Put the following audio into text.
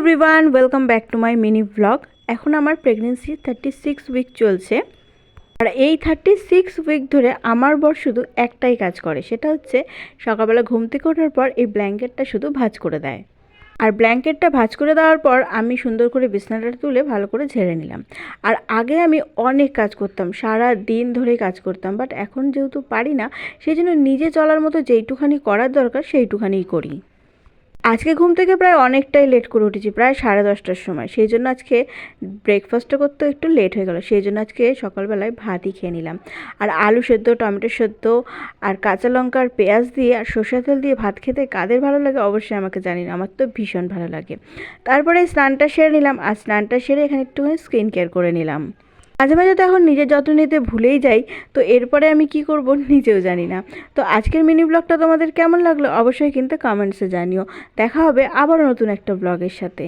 Everyone, welcome back to my mini blog. এখন আমার pregnancy 36 week চলছে। আর এই 36 উইক ধরে আমার বর শুধু একটাই কাজ করে, সেটা হচ্ছে সকালবেলা ঘুম থেকে ওঠার পর এই ব্ল্যাঙ্কেটটা শুধু ভাঁজ করে দেয়। আর ব্ল্যাঙ্কেটটা ভাঁজ করে দেওয়ার পর আমি সুন্দর করে বিছানাটা তুলে ভালো করে ঝেড়ে নিলাম। আর আগে আমি অনেক কাজ করতাম, সারা দিন ধরে কাজ করতাম, বাট এখন যেহেতু পারি না, সেই জন্য নিজে চলার মতো যেইটুখানি করার দরকার সেইটুখানিই করি। আজকে ঘুম থেকে প্রায় অনেকটাই লেট করে উঠেছি, প্রায় 10:30টার সময়। সেই জন্য আজকে ব্রেকফাস্টটা করতে একটু লেট হয়ে গেল। সেই জন্য আজকে সকালবেলায় ভাতই খেয়ে নিলাম। আর আলু সেদ্ধ, টমেটো সেদ্ধ আর কাঁচা লঙ্কা আর পেঁয়াজ দিয়ে আর সর্ষের তেল দিয়ে ভাত খেতে কাদের ভালো লাগে অবশ্যই আমাকে জানি না, আমার তো ভীষণ ভালো লাগে। তারপরে স্নানটা সেরে নিলাম, আর স্নানটা সেরে এখানে একটুখানি স্কিন কেয়ার করে নিলাম। মাঝে মাঝে তো এখন নিজের যত্ন নিতে ভুলেই যাই, তো এরপরে আমি কি করব নিজেও জানি না। তো আজকের মিনি ব্লগটা তোমাদের কেমন লাগলো অবশ্যই কিন্তু কমেন্টসে জানিও। দেখা হবে আবার নতুন একটা ব্লগের সাথে।